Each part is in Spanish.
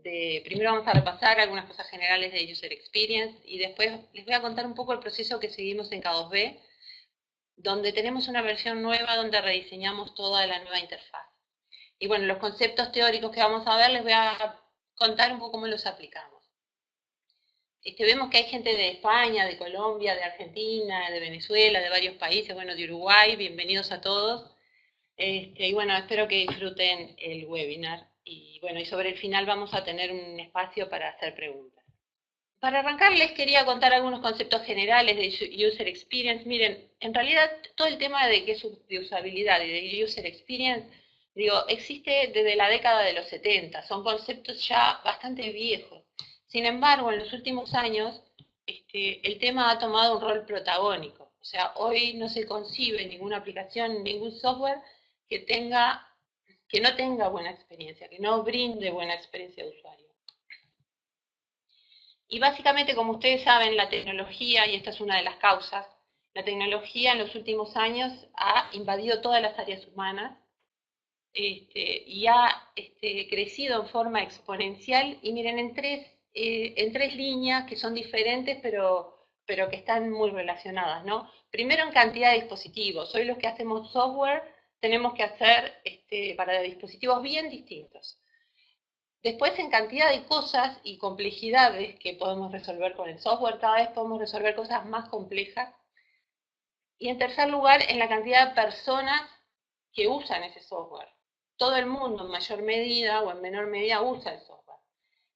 primero vamos a repasar algunas cosas generales de User Experience y después les voy a contar un poco el proceso que seguimos en K2B, donde tenemos una versión nueva donde rediseñamos toda la nueva interfaz. Y bueno, los conceptos teóricos que vamos a ver les voy a contar un poco cómo los aplicamos. Vemos que hay gente de España, de Colombia, de Argentina, de Venezuela, de varios países, bueno, de Uruguay, bienvenidos a todos. Y bueno, espero que disfruten el webinar. Y bueno, y sobre el final vamos a tener un espacio para hacer preguntas. Para arrancar les quería contar algunos conceptos generales de User Experience. Miren, en realidad todo el tema de usabilidad y de User Experience, digo, existe desde la década de los 70, son conceptos ya bastante viejos. Sin embargo, en los últimos años, el tema ha tomado un rol protagónico. O sea, hoy no se concibe ninguna aplicación, ningún software que no tenga buena experiencia, que no brinde buena experiencia de usuario. Y básicamente, como ustedes saben, la tecnología, y esta es una de las causas, la tecnología en los últimos años ha invadido todas las áreas humanas y ha crecido en forma exponencial, y miren, en tres líneas que son diferentes, pero que están muy relacionadas, ¿no? Primero, en cantidad de dispositivos. Hoy los que hacemos software tenemos que hacer para dispositivos bien distintos. Después, en cantidad de cosas y complejidades que podemos resolver con el software, cada vez podemos resolver cosas más complejas. Y en tercer lugar, en la cantidad de personas que usan ese software. Todo el mundo, en mayor medida o en menor medida, usa el software.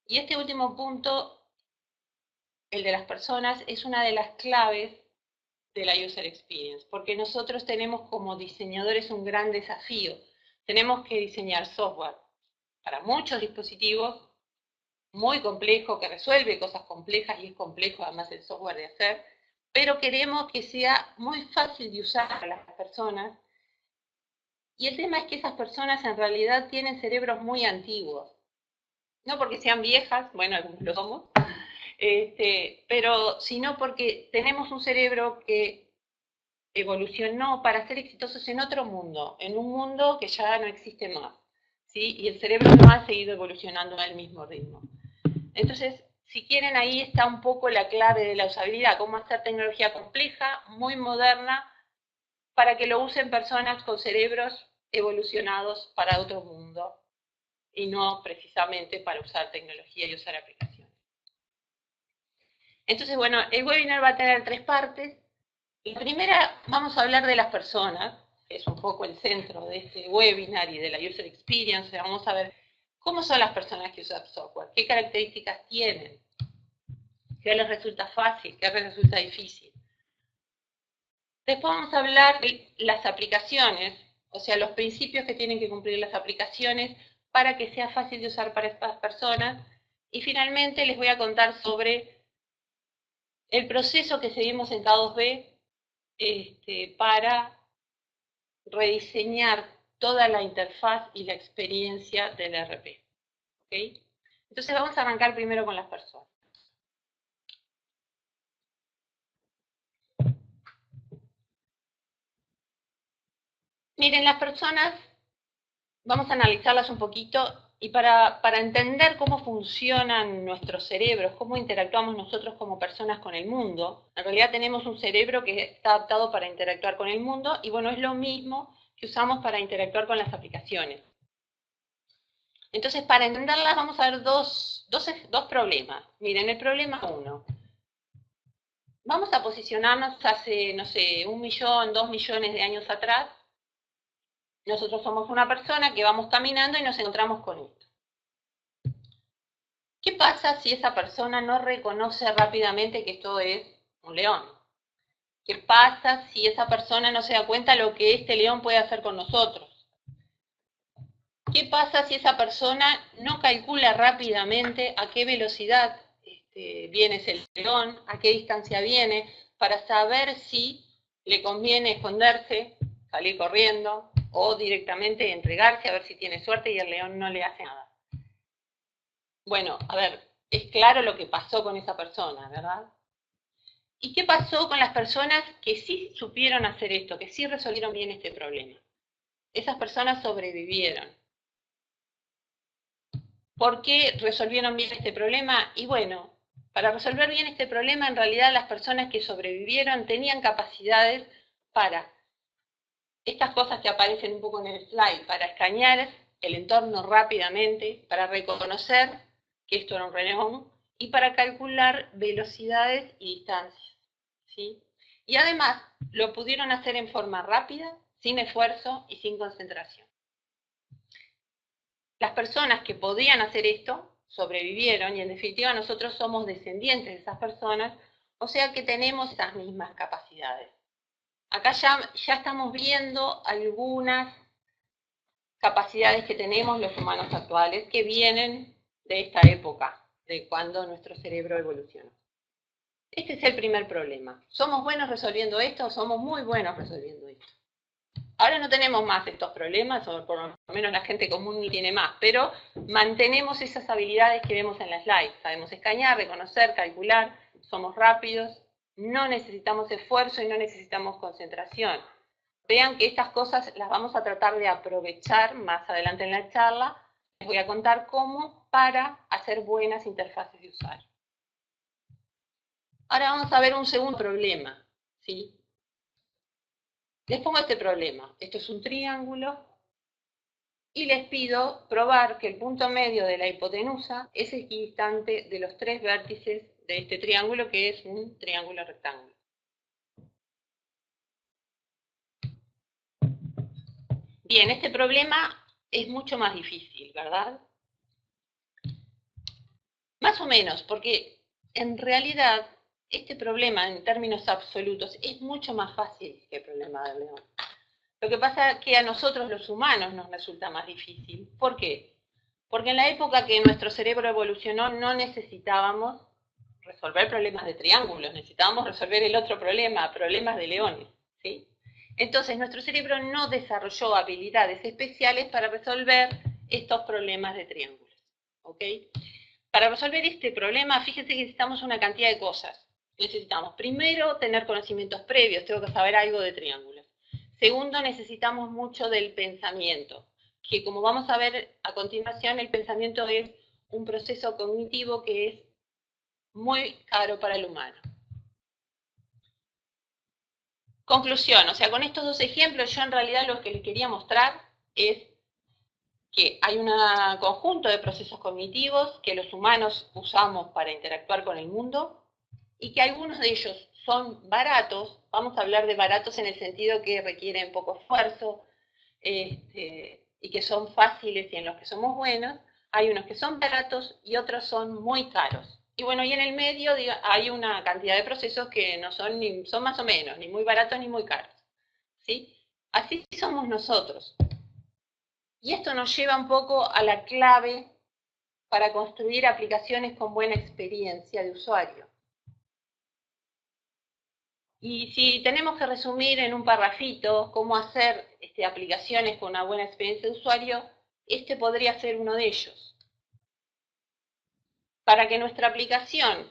Y este último punto, el de las personas, es una de las claves de la User Experience, porque nosotros tenemos como diseñadores un gran desafío. Tenemos que diseñar software para muchos dispositivos, muy complejo, que resuelve cosas complejas, y es complejo además el software de hacer, pero queremos que sea muy fácil de usar para las personas. Y el tema es que esas personas en realidad tienen cerebros muy antiguos. No porque sean viejas, bueno, algunos lo somos, pero sino porque tenemos un cerebro que evolucionó para ser exitosos en otro mundo, en un mundo que ya no existe más, ¿sí? Y el cerebro no ha seguido evolucionando al mismo ritmo. Entonces, si quieren, ahí está un poco la clave de la usabilidad, cómo hacer tecnología compleja, muy moderna, para que lo usen personas con cerebros evolucionados para otro mundo, y no precisamente para usar tecnología y usar aplicaciones. Entonces, bueno, el webinar va a tener tres partes. La primera, vamos a hablar de las personas, que es un poco el centro de este webinar y de la User Experience. O sea, vamos a ver cómo son las personas que usan software, qué características tienen, qué les resulta fácil, qué les resulta difícil. Después vamos a hablar de las aplicaciones, o sea, los principios que tienen que cumplir las aplicaciones para que sea fácil de usar para estas personas. Y finalmente les voy a contar sobre el proceso que seguimos en K2B para rediseñar toda la interfaz y la experiencia del ERP. ¿Okay? Entonces vamos a arrancar primero con las personas. Miren, las personas, vamos a analizarlas un poquito, y para entender cómo funcionan nuestros cerebros, cómo interactuamos nosotros como personas con el mundo. En realidad tenemos un cerebro que está adaptado para interactuar con el mundo, y bueno, es lo mismo que usamos para interactuar con las aplicaciones. Entonces, para entenderlas vamos a ver dos problemas. Miren, el problema 1. Vamos a posicionarnos hace, no sé, 1 millón, 2 millones de años atrás. Nosotros somos una persona que vamos caminando y nos encontramos con esto. ¿Qué pasa si esa persona no reconoce rápidamente que esto es un león? ¿Qué pasa si esa persona no se da cuenta lo que este león puede hacer con nosotros? ¿Qué pasa si esa persona no calcula rápidamente a qué velocidad viene ese león, a qué distancia viene, para saber si le conviene esconderse, salir corriendo, o directamente entregarse a ver si tiene suerte y el león no le hace nada? Bueno, a ver, es claro lo que pasó con esa persona, ¿verdad? ¿Y qué pasó con las personas que sí supieron hacer esto, que sí resolvieron bien este problema? Esas personas sobrevivieron. ¿Por qué resolvieron bien este problema? Y bueno, para resolver bien este problema, en realidad las personas que sobrevivieron tenían capacidades para estas cosas que aparecen un poco en el slide, para escanear el entorno rápidamente, para reconocer que esto era un reloj y para calcular velocidades y distancias, ¿sí? Y además lo pudieron hacer en forma rápida, sin esfuerzo y sin concentración. Las personas que podían hacer esto sobrevivieron y en definitiva nosotros somos descendientes de esas personas, o sea que tenemos esas mismas capacidades. Acá ya estamos viendo algunas capacidades que tenemos los humanos actuales que vienen de esta época, de cuando nuestro cerebro evolucionó. Este es el primer problema. ¿Somos buenos resolviendo esto? Somos muy buenos resolviendo esto. Ahora no tenemos más estos problemas, o por lo menos la gente común ni tiene más, pero mantenemos esas habilidades que vemos en la slide. Sabemos escanear, reconocer, calcular, somos rápidos, no necesitamos esfuerzo y no necesitamos concentración. Vean que estas cosas las vamos a tratar de aprovechar más adelante en la charla. Les voy a contar cómo para hacer buenas interfaces de usuario. Ahora vamos a ver un segundo problema, ¿sí? Les pongo este problema. Esto es un triángulo y les pido probar que el punto medio de la hipotenusa es equidistante de los tres vértices de este triángulo, que es un triángulo rectángulo. Bien, este problema es mucho más difícil, ¿verdad? Más o menos, porque en realidad este problema en términos absolutos es mucho más fácil que el problema del león. Lo que pasa es que a nosotros los humanos nos resulta más difícil. ¿Por qué? Porque en la época que nuestro cerebro evolucionó no necesitábamos resolver problemas de triángulos, necesitábamos resolver el otro problema, problemas de leones, ¿sí? Entonces nuestro cerebro no desarrolló habilidades especiales para resolver estos problemas de triángulos, ¿ok? Para resolver este problema, fíjense que necesitamos una cantidad de cosas. Necesitamos, primero, tener conocimientos previos, tengo que saber algo de triángulos. Segundo, necesitamos mucho del pensamiento, que como vamos a ver a continuación, el pensamiento es un proceso cognitivo que es muy caro para el humano. Conclusión, o sea, con estos dos ejemplos, yo en realidad lo que les quería mostrar es que hay un conjunto de procesos cognitivos que los humanos usamos para interactuar con el mundo y que algunos de ellos son baratos, vamos a hablar de baratos en el sentido que requieren poco esfuerzo y que son fáciles y en los que somos buenos, hay unos que son baratos y otros son muy caros. Y bueno, y en el medio hay una cantidad de procesos que no son, son más o menos, ni muy baratos ni muy caros, ¿sí? Así somos nosotros. Y esto nos lleva un poco a la clave para construir aplicaciones con buena experiencia de usuario. Y si tenemos que resumir en un parrafito cómo hacer aplicaciones con una buena experiencia de usuario, este podría ser uno de ellos. Para que nuestra aplicación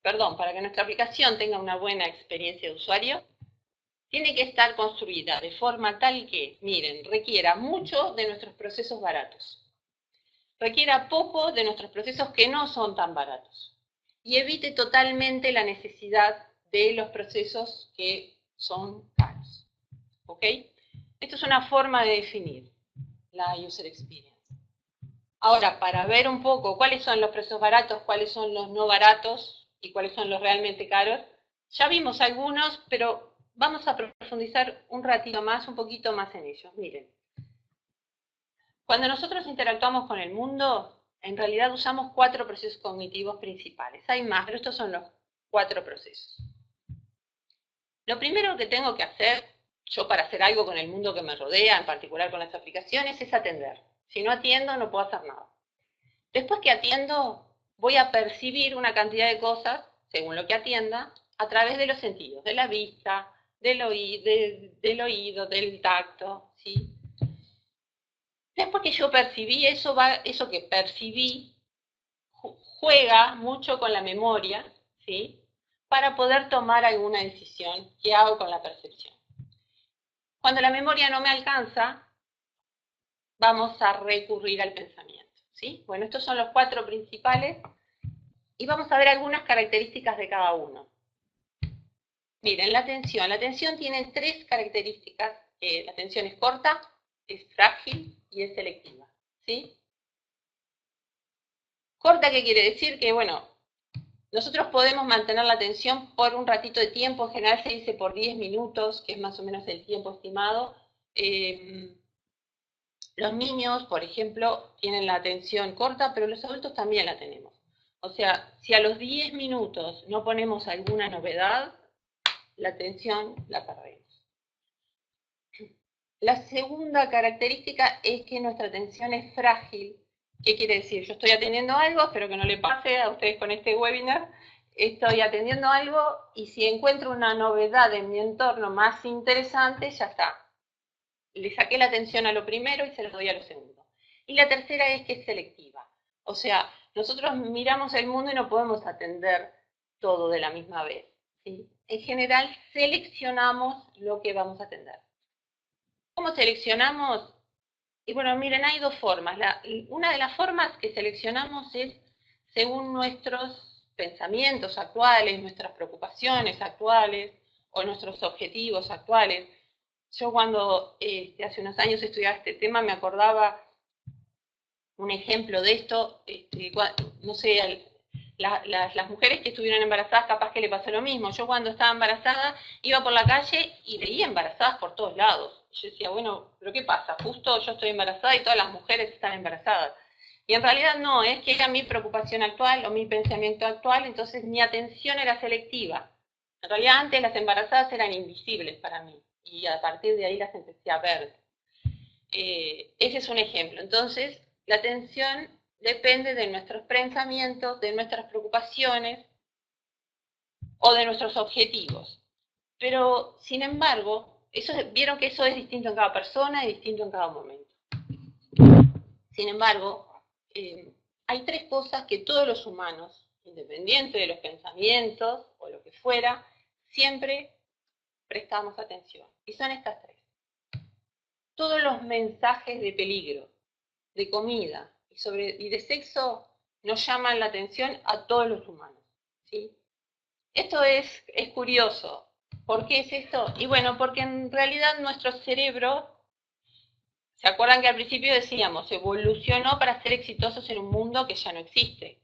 tenga una buena experiencia de usuario, tiene que estar construida de forma tal que, miren, requiera mucho de nuestros procesos baratos, requiera poco de nuestros procesos que no son tan baratos y evite totalmente la necesidad de los procesos que son caros. ¿Ok? Esto es una forma de definir la user experience. Ahora, para ver un poco cuáles son los procesos baratos, cuáles son los no baratos y cuáles son los realmente caros, ya vimos algunos, pero vamos a profundizar un ratito más, un poquito más en ellos. Miren, cuando nosotros interactuamos con el mundo, en realidad usamos 4 procesos cognitivos principales. Hay más, pero estos son los 4 procesos. Lo primero que tengo que hacer, yo para hacer algo con el mundo que me rodea, en particular con las aplicaciones, es atender. Si no atiendo, no puedo hacer nada. Después que atiendo, voy a percibir una cantidad de cosas, según lo que atienda, a través de los sentidos, de la vista, del oído, del tacto, ¿sí? Después que yo percibí eso, eso que percibí juega mucho con la memoria, ¿sí? Para poder tomar alguna decisión que hago con la percepción. Cuando la memoria no me alcanza, vamos a recurrir al pensamiento, ¿sí? Bueno, estos son los 4 principales y vamos a ver algunas características de cada uno. Miren, la atención tiene 3 características. La atención es corta, es frágil y es selectiva, ¿sí? Corta, ¿qué quiere decir? Que, bueno, nosotros podemos mantener la atención por un ratito de tiempo, en general se dice por 10 minutos, que es más o menos el tiempo estimado. Los niños, por ejemplo, tienen la atención corta, pero los adultos también la tenemos. O sea, si a los 10 minutos no ponemos alguna novedad, la atención la perdemos. La segunda característica es que nuestra atención es frágil. ¿Qué quiere decir? Yo estoy atendiendo algo, espero que no le pase a ustedes con este webinar, estoy atendiendo algo y si encuentro una novedad en mi entorno más interesante, ya está. Le saqué la atención a lo primero y se lo doy a lo segundo. Y la tercera es que es selectiva. O sea, nosotros miramos el mundo y no podemos atender todo de la misma vez, ¿sí? En general, seleccionamos lo que vamos a atender. ¿Cómo seleccionamos? Y bueno, miren, hay 2 formas. Una de las formas que seleccionamos es según nuestros pensamientos actuales, nuestras preocupaciones actuales o nuestros objetivos actuales. Yo cuando hace unos años estudiaba este tema me acordaba un ejemplo de esto, no sé, las mujeres que estuvieron embarazadas capaz que le pasó lo mismo. Yo cuando estaba embarazada iba por la calle y veía embarazadas por todos lados. Yo decía, bueno, ¿pero qué pasa? Justo yo estoy embarazada y todas las mujeres están embarazadas. Y en realidad no, es que era mi preocupación actual o mi pensamiento actual, entonces mi atención era selectiva. En realidad antes las embarazadas eran invisibles para mí y a partir de ahí las empecé a ver. Ese es un ejemplo. Entonces, la atención depende de nuestros pensamientos, de nuestras preocupaciones o de nuestros objetivos. Pero, sin embargo, vieron que eso es distinto en cada persona y distinto en cada momento. Sin embargo, hay 3 cosas que todos los humanos, independiente de los pensamientos o lo que fuera, siempre prestamos atención. Y son estas 3. Todos los mensajes de peligro, de comida y de sexo nos llaman la atención a todos los humanos, ¿sí? Esto es curioso. ¿Por qué es esto? Y bueno, porque en realidad nuestro cerebro, ¿se acuerdan que al principio decíamos, evolucionó para ser exitosos en un mundo que ya no existe?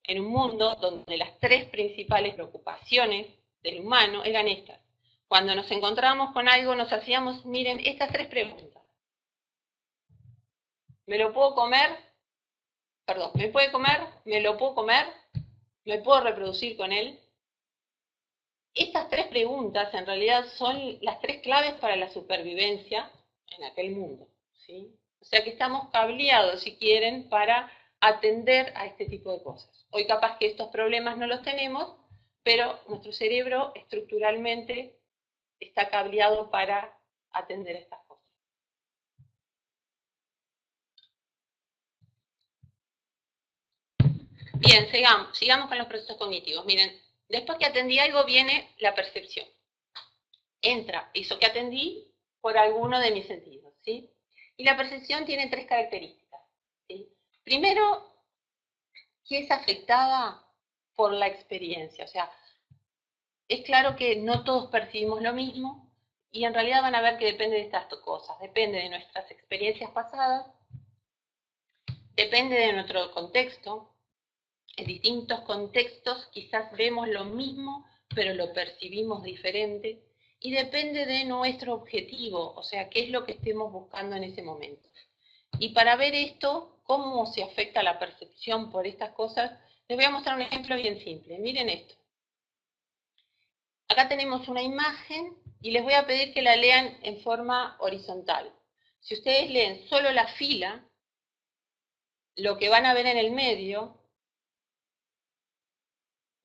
En un mundo donde las 3 principales preocupaciones del humano eran estas. Cuando nos encontrábamos con algo nos hacíamos, miren, estas 3 preguntas. ¿Me lo puedo comer? Perdón, ¿me puede comer? ¿Me lo puedo comer? ¿Me puedo reproducir con él? Estas 3 preguntas en realidad son las 3 claves para la supervivencia en aquel mundo, ¿sí? O sea que estamos cableados, si quieren, para atender a este tipo de cosas. Hoy capaz que estos problemas no los tenemos, pero nuestro cerebro estructuralmente está cableado para atender estas cosas. Bien, sigamos con los procesos cognitivos. Miren, después que atendí algo viene la percepción. Entra eso que atendí por alguno de mis sentidos, ¿sí? Y la percepción tiene 3 características, ¿sí? Primero, que es afectada por la experiencia, o sea, es claro que no todos percibimos lo mismo y en realidad van a ver que depende de estas cosas, depende de nuestras experiencias pasadas, depende de nuestro contexto. En distintos contextos quizás vemos lo mismo, pero lo percibimos diferente, y depende de nuestro objetivo, o sea, qué es lo que estemos buscando en ese momento. Y para ver esto, cómo se afecta la percepción por estas cosas, les voy a mostrar un ejemplo bien simple. Miren esto. Acá tenemos una imagen y les voy a pedir que la lean en forma horizontal. Si ustedes leen solo la fila, lo que van a ver en el medio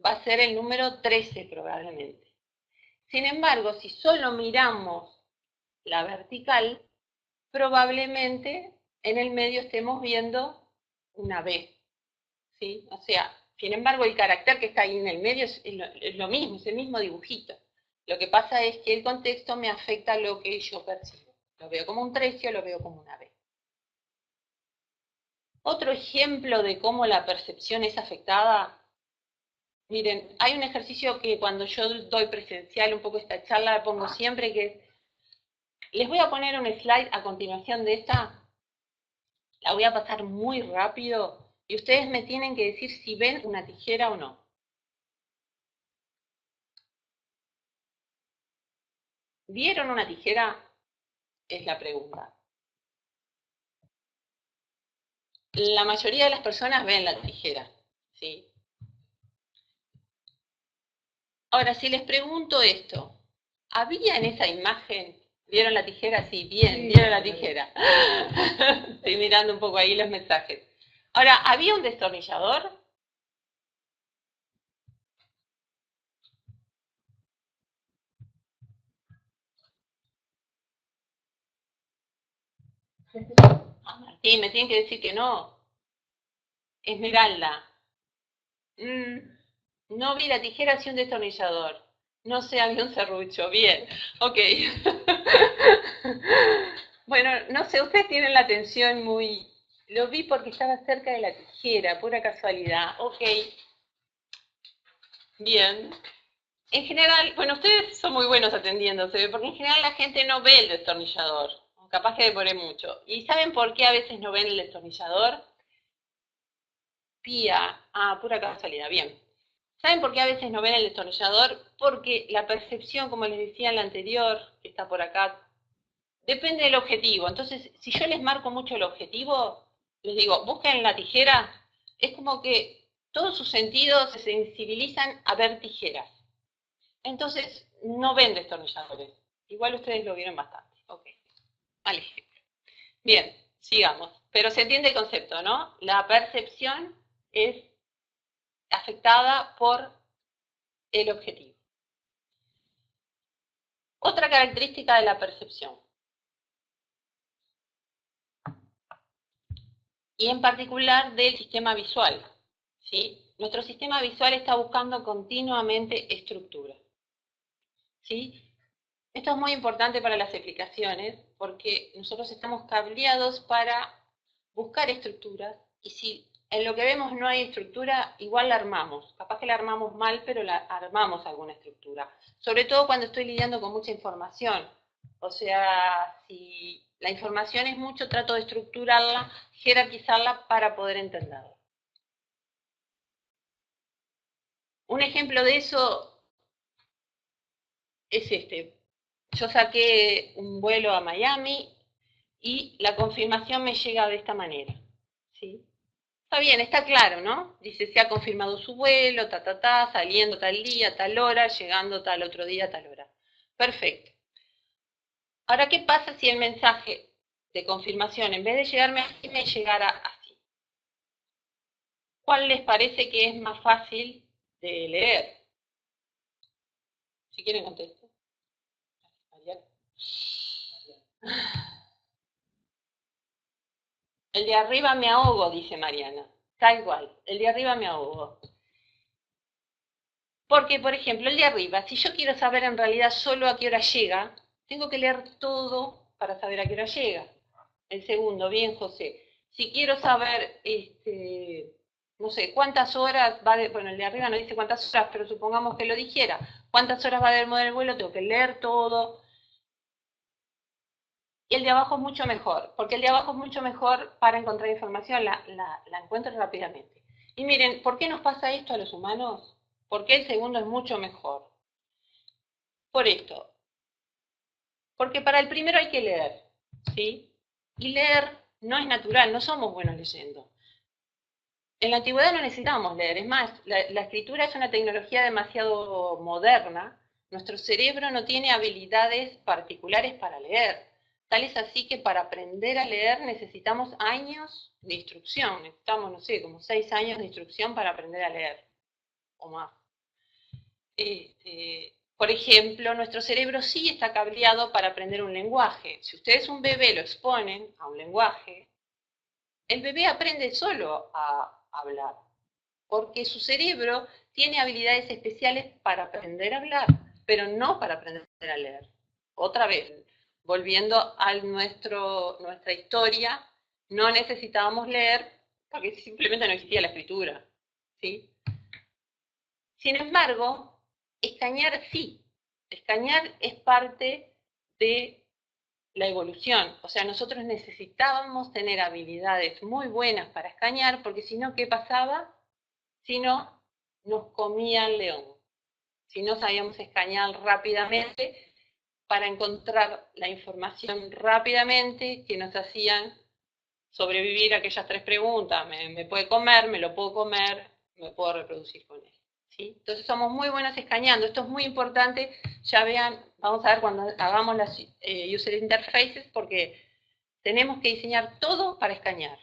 va a ser el número 13 probablemente. Sin embargo, si solo miramos la vertical, probablemente en el medio estemos viendo una B, ¿sí? O sea, sin embargo, el carácter que está ahí en el medio es lo mismo, es el mismo dibujito. Lo que pasa es que el contexto me afecta lo que yo percibo. Lo veo como un 13 o lo veo como una B. Otro ejemplo de cómo la percepción es afectada. Miren, hay un ejercicio que cuando yo doy presencial un poco esta charla la pongo siempre, que es, les voy a poner un slide a continuación de esta, la voy a pasar muy rápido y ustedes me tienen que decir si ven una tijera o no. ¿Vieron una tijera? Es la pregunta. La mayoría de las personas ven la tijera, ¿sí? Ahora, si les pregunto esto, ¿había en esa imagen, vieron la tijera? Sí, bien, vieron la tijera. Estoy mirando un poco ahí los mensajes. Ahora, ¿había un destornillador? Ah, Martín, me tienen que decir que no. Esmeralda. Mm, no vi la tijera, sí un destornillador. No sé, había un serrucho. Bien, ok. Bueno, no sé, ustedes tienen la atención muy... Lo vi porque estaba cerca de la tijera, pura casualidad. Ok, bien. En general, bueno, ustedes son muy buenos atendiéndose, porque en general la gente no ve el destornillador. Capaz que demore mucho. ¿Y saben por qué a veces no ven el destornillador? Pía. Ah, pura casualidad, bien. ¿Saben por qué a veces no ven el destornillador? Porque la percepción, como les decía en la anterior, que está por acá, depende del objetivo. Entonces, si yo les marco mucho el objetivo, les digo, busquen la tijera, es como que todos sus sentidos se sensibilizan a ver tijeras. Entonces, no ven destornilladores. Igual ustedes lo vieron bastante. Ok, mal ejemplo. Bien, sigamos. Pero se entiende el concepto, ¿no? La percepción es afectada por el objetivo. Otra característica de la percepción, y en particular del sistema visual, ¿sí? Nuestro sistema visual está buscando continuamente estructura, ¿sí? Esto es muy importante para las aplicaciones porque nosotros estamos cableados para buscar estructuras y si en lo que vemos no hay estructura, igual la armamos. Capaz que la armamos mal, pero la armamos alguna estructura. Sobre todo cuando estoy lidiando con mucha información. O sea, si la información es mucho, trato de estructurarla, jerarquizarla para poder entenderla. Un ejemplo de eso es este. Yo saqué un vuelo a Miami y la confirmación me llega de esta manera. ¿Sí? Está bien, está claro, ¿no? Dice, se ha confirmado su vuelo, saliendo tal día, tal hora, llegando tal otro día, tal hora. Perfecto. Ahora, ¿qué pasa si el mensaje de confirmación, en vez de llegarme así, me llegara así? ¿Cuál les parece que es más fácil de leer? Si quieren contesto. El de arriba me ahogo, dice Mariana. Está igual, el de arriba me ahogo. Porque, por ejemplo, el de arriba, si yo quiero saber en realidad solo a qué hora llega, tengo que leer todo para saber a qué hora llega. El segundo, bien, José. Si quiero saber, no sé, cuántas horas va de, bueno, el de arriba no dice cuántas horas, pero supongamos que lo dijera, cuántas horas va a demorar el vuelo, tengo que leer todo. Y el de abajo es mucho mejor, porque el de abajo es mucho mejor para encontrar información, la encuentro rápidamente. Y miren, ¿por qué nos pasa esto a los humanos? ¿Por qué el segundo es mucho mejor? Por esto, porque para el primero hay que leer, ¿sí? Y leer no es natural, no somos buenos leyendo. En la antigüedad no necesitábamos leer, es más, la escritura es una tecnología demasiado moderna, nuestro cerebro no tiene habilidades particulares para leer. Tal es así que para aprender a leer necesitamos años de instrucción, necesitamos, no sé, como 6 años de instrucción para aprender a leer, o más. Por ejemplo, nuestro cerebro sí está cableado para aprender un lenguaje. Si ustedes un bebé lo exponen a un lenguaje, el bebé aprende solo a hablar, porque su cerebro tiene habilidades especiales para aprender a hablar, pero no para aprender a leer. Otra vez, volviendo a nuestra historia, no necesitábamos leer porque simplemente no existía la escritura, ¿sí? Sin embargo, escanear sí. Escanear es parte de la evolución. O sea, nosotros necesitábamos tener habilidades muy buenas para escanear, porque si no, ¿qué pasaba? Si no, nos comía el león. Si no sabíamos escanear rápidamente para encontrar la información rápidamente que nos hacían sobrevivir a aquellas 3 preguntas. ¿Me puede comer? ¿Me lo puedo comer? ¿Me puedo reproducir con él? ¿Sí? Entonces somos muy buenos escaneando. Esto es muy importante. Ya vean, vamos a ver cuando hagamos las user interfaces, porque tenemos que diseñar todo para escanear.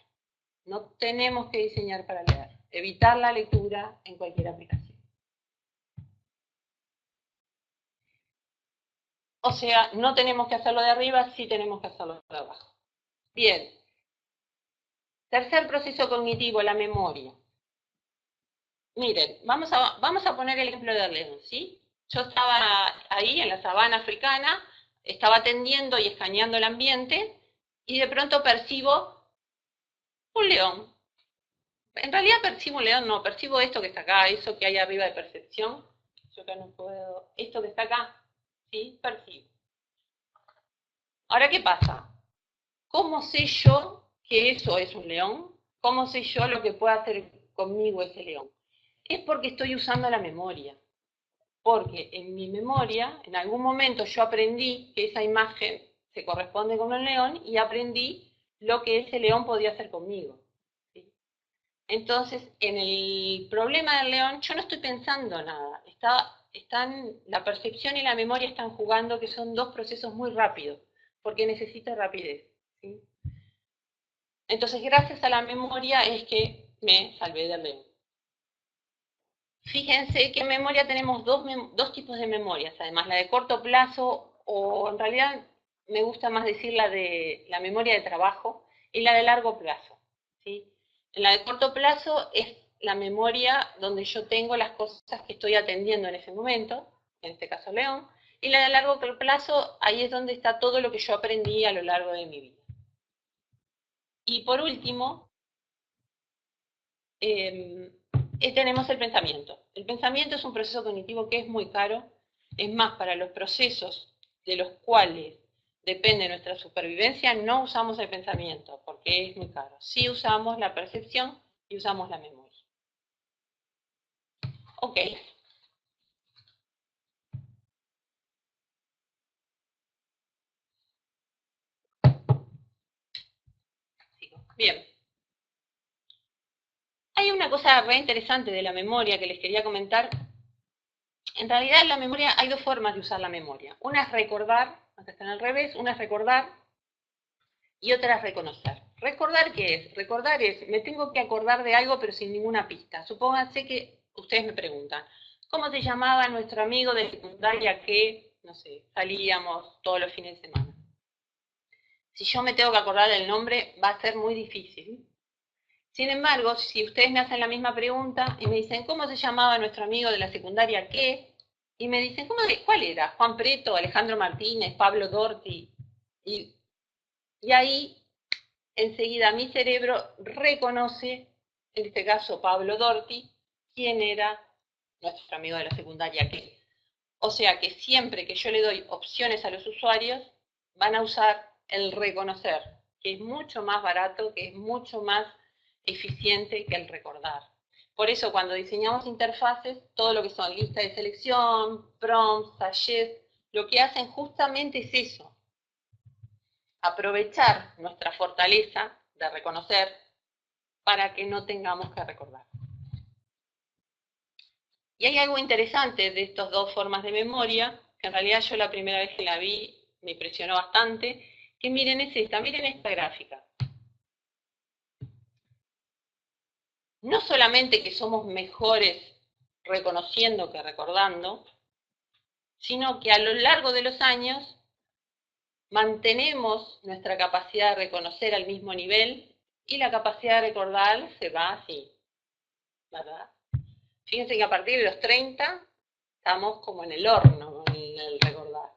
No tenemos que diseñar para leer. Evitar la lectura en cualquier aplicación. O sea, no tenemos que hacerlo de arriba, sí tenemos que hacerlo de abajo. Bien. Tercer proceso cognitivo, la memoria. Miren, vamos a poner el ejemplo del león, ¿sí? Yo estaba ahí en la sabana africana, estaba atendiendo y escaneando el ambiente, y de pronto percibo un león. En realidad percibo un león, no, percibo esto que está acá, eso que hay arriba de percepción. Yo acá no puedo, esto que está acá, ¿sí? Percibo. Ahora, ¿qué pasa? ¿Cómo sé yo que eso es un león? ¿Cómo sé yo lo que puede hacer conmigo ese león? Es porque estoy usando la memoria. Porque en mi memoria, en algún momento yo aprendí que esa imagen se corresponde con un león y aprendí lo que ese león podía hacer conmigo. ¿Sí? Entonces, en el problema del león, yo no estoy pensando nada. La percepción y la memoria están jugando, que son 2 procesos muy rápidos, porque necesito rapidez. ¿Sí? Entonces, gracias a la memoria es que me salvé del león. Fíjense que en memoria tenemos dos tipos de memorias, además, la de corto plazo, o en realidad me gusta más decir la memoria de trabajo, y la de largo plazo. ¿Sí? En la de corto plazo es la memoria donde yo tengo las cosas que estoy atendiendo en ese momento, en este caso León, y la de largo plazo, ahí es donde está todo lo que yo aprendí a lo largo de mi vida. Y por último, tenemos el pensamiento. El pensamiento es un proceso cognitivo que es muy caro, es más, para los procesos de los cuales depende nuestra supervivencia, no usamos el pensamiento, porque es muy caro. Sí usamos la percepción y usamos la memoria. Ok. Sigo. Bien. Hay una cosa re interesante de la memoria que les quería comentar. En realidad, en la memoria hay 2 formas de usar la memoria. Una es recordar, acá están al revés, una es recordar y otra es reconocer. ¿Recordar qué es? Recordar es, me tengo que acordar de algo pero sin ninguna pista. Supónganse que ustedes me preguntan, ¿cómo se llamaba nuestro amigo de secundaria que, no sé, salíamos todos los fines de semana? Si yo me tengo que acordar del nombre, va a ser muy difícil. Sin embargo, si ustedes me hacen la misma pregunta y me dicen, ¿cómo se llamaba nuestro amigo de la secundaria qué? Y me dicen, ¿cuál era? Juan Preto, Alejandro Martínez, Pablo Dorti. Y ahí enseguida mi cerebro reconoce, en este caso Pablo Dorti, quién era nuestro amigo de la secundaria qué. O sea que siempre que yo le doy opciones a los usuarios, van a usar el reconocer, que es mucho más barato, que es mucho más eficiente que el recordar. Por eso cuando diseñamos interfaces, todo lo que son listas de selección, prompts, sachets, lo que hacen justamente es eso, aprovechar nuestra fortaleza de reconocer para que no tengamos que recordar. Y hay algo interesante de estas 2 formas de memoria, que en realidad yo la primera vez que la vi me impresionó bastante, que miren es esta, miren esta gráfica. No solamente que somos mejores reconociendo que recordando, sino que a lo largo de los años mantenemos nuestra capacidad de reconocer al mismo nivel y la capacidad de recordar se va así, ¿verdad? Fíjense que a partir de los 30 estamos como en el horno, en el recordar.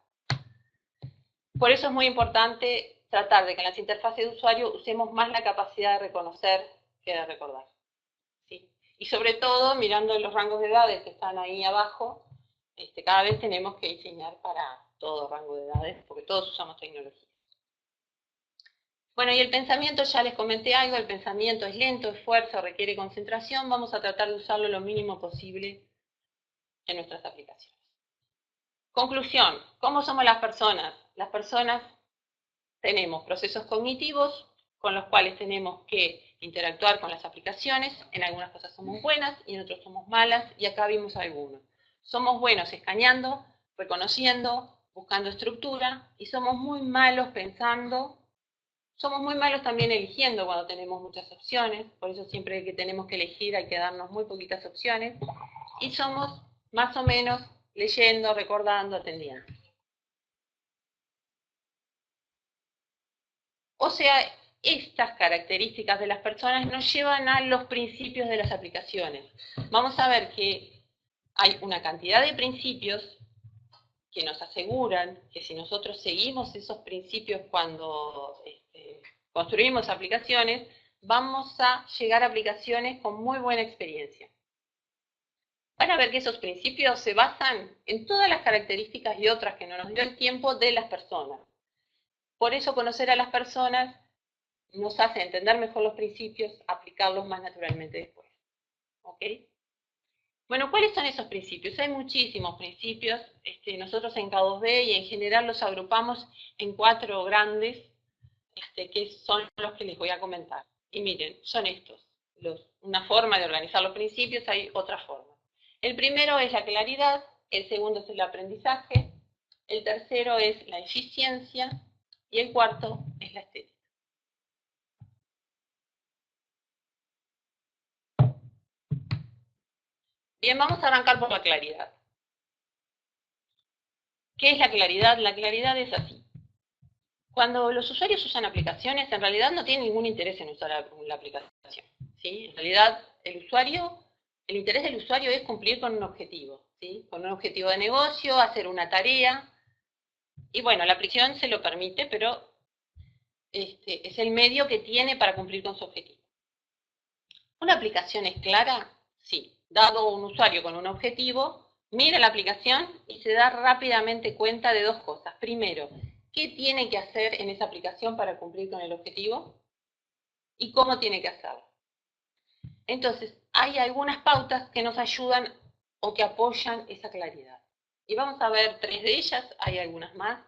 Por eso es muy importante tratar de que en las interfaces de usuario usemos más la capacidad de reconocer queda recordar. ¿Sí? Y sobre todo, mirando los rangos de edades que están ahí abajo, cada vez tenemos que diseñar para todo rango de edades, porque todos usamos tecnología. Bueno, y el pensamiento, ya les comenté algo, el pensamiento es lento, esfuerzo, requiere concentración, vamos a tratar de usarlo lo mínimo posible en nuestras aplicaciones. Conclusión, ¿cómo somos las personas? Las personas tenemos procesos cognitivos con los cuales tenemos que interactuar con las aplicaciones, en algunas cosas somos buenas y en otras somos malas, y acá vimos algunos. Somos buenos escaneando, reconociendo, buscando estructura, y somos muy malos pensando. Somos muy malos también eligiendo cuando tenemos muchas opciones, por eso siempre que tenemos que elegir hay que darnos muy poquitas opciones, y somos más o menos leyendo, recordando, atendiendo. O sea, estas características de las personas nos llevan a los principios de las aplicaciones. Vamos a ver que hay una cantidad de principios que nos aseguran que si nosotros seguimos esos principios cuando construimos aplicaciones, vamos a llegar a aplicaciones con muy buena experiencia. Van a ver que esos principios se basan en todas las características y otras que no nos dio el tiempo de las personas. Por eso conocer a las personas nos hace entender mejor los principios, aplicarlos más naturalmente después. ¿Ok? Bueno, ¿cuáles son esos principios? Hay muchísimos principios. Nosotros en K2B y en general los agrupamos en 4 grandes, que son los que les voy a comentar. Y miren, son estos. Una forma de organizar los principios, hay otra forma. El primero es la claridad, el segundo es el aprendizaje, el tercero es la eficiencia y el cuarto es la estética. Bien, vamos a arrancar por la claridad. ¿Qué es la claridad? La claridad es así. Cuando los usuarios usan aplicaciones, en realidad no tienen ningún interés en usar la aplicación. ¿Sí? En realidad, el interés del usuario es cumplir con un objetivo. ¿Sí? Con un objetivo de negocio, hacer una tarea. Y bueno, la aplicación se lo permite, pero es el medio que tiene para cumplir con su objetivo. ¿Una aplicación es clara? Sí. Dado un usuario con un objetivo, mira la aplicación y se da rápidamente cuenta de 2 cosas. Primero, ¿qué tiene que hacer en esa aplicación para cumplir con el objetivo? ¿Y cómo tiene que hacerlo? Entonces, hay algunas pautas que nos ayudan o que apoyan esa claridad. Y vamos a ver 3 de ellas, hay algunas más.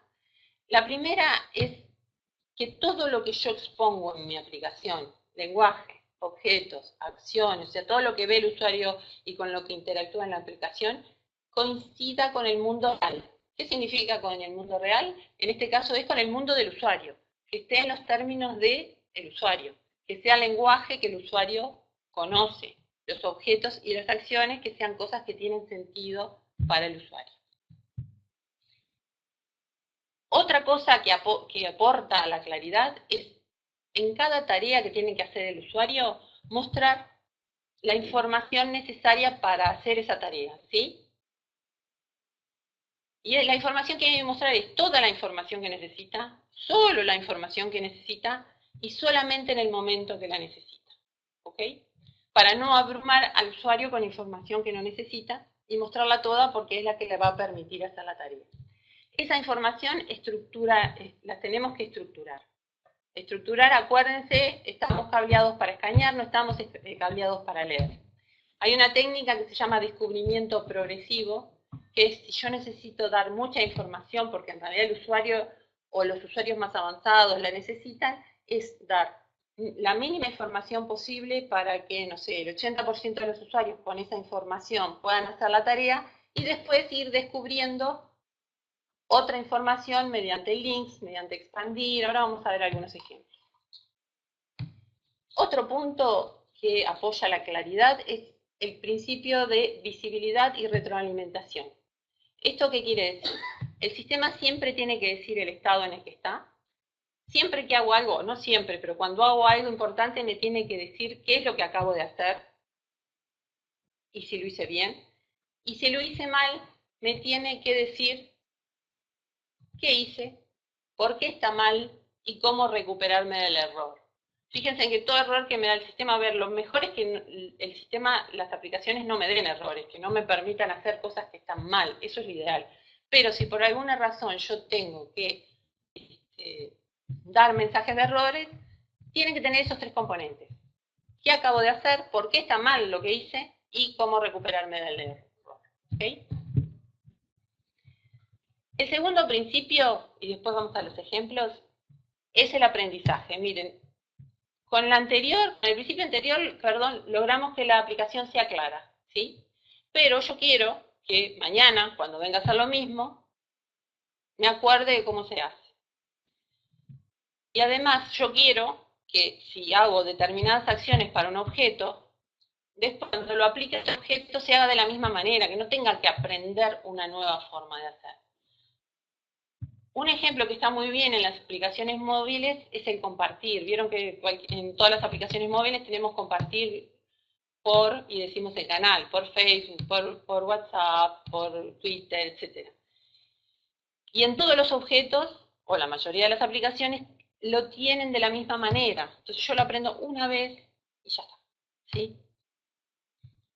La primera es que todo lo que yo expongo en mi aplicación, lenguaje, objetos, acciones, o sea, todo lo que ve el usuario y con lo que interactúa en la aplicación, coincida con el mundo real. ¿Qué significa con el mundo real? En este caso es con el mundo del usuario, que esté en los términos del usuario, que sea lenguaje que el usuario conoce, los objetos y las acciones que sean cosas que tienen sentido para el usuario. Otra cosa que aporta a la claridad es, en cada tarea que tiene que hacer el usuario, mostrar la información necesaria para hacer esa tarea, ¿sí? Y la información que hay que mostrar es toda la información que necesita, solo la información que necesita y solamente en el momento que la necesita, ¿ok? Para no abrumar al usuario con información que no necesita y mostrarla toda porque es la que le va a permitir hacer la tarea. Esa información la tenemos que estructurar. Estructurar, acuérdense, estamos cableados para escanear, no estamos cableados para leer. Hay una técnica que se llama descubrimiento progresivo, que es si yo necesito dar mucha información, porque en realidad el usuario o los usuarios más avanzados la necesitan, es dar la mínima información posible para que, no sé, el 80% de los usuarios con esa información puedan hacer la tarea y después ir descubriendo otra información mediante links, mediante expandir. Ahora vamos a ver algunos ejemplos. Otro punto que apoya la claridad es el principio de visibilidad y retroalimentación. ¿Esto qué quiere decir? El sistema siempre tiene que decir el estado en el que está. Siempre que hago algo, no siempre, pero cuando hago algo importante me tiene que decir qué es lo que acabo de hacer y si lo hice bien. Y si lo hice mal, me tiene que decir qué hice, por qué está mal y cómo recuperarme del error. Fíjense en que todo error que me da el sistema, a ver, lo mejor es que el sistema, las aplicaciones no me den errores, que no me permitan hacer cosas que están mal, eso es lo ideal. Pero si por alguna razón yo tengo que dar mensajes de errores, tienen que tener esos tres componentes. ¿Qué acabo de hacer? ¿Por qué está mal lo que hice? Y cómo recuperarme del error. ¿Okay? El segundo principio, y después vamos a los ejemplos, es el aprendizaje. Miren, con el principio anterior, perdón, logramos que la aplicación sea clara, ¿sí? Pero yo quiero que mañana, cuando venga a hacer lo mismo, me acuerde de cómo se hace. Y además yo quiero que si hago determinadas acciones para un objeto, después cuando lo aplique a ese objeto se haga de la misma manera, que no tenga que aprender una nueva forma de hacer. Un ejemplo que está muy bien en las aplicaciones móviles es el compartir. Vieron que en todas las aplicaciones móviles tenemos compartir y decimos el canal, por Facebook, por WhatsApp, por Twitter, etc. Y en todos los objetos, o la mayoría de las aplicaciones, lo tienen de la misma manera. Entonces yo lo aprendo una vez y ya está. ¿Sí?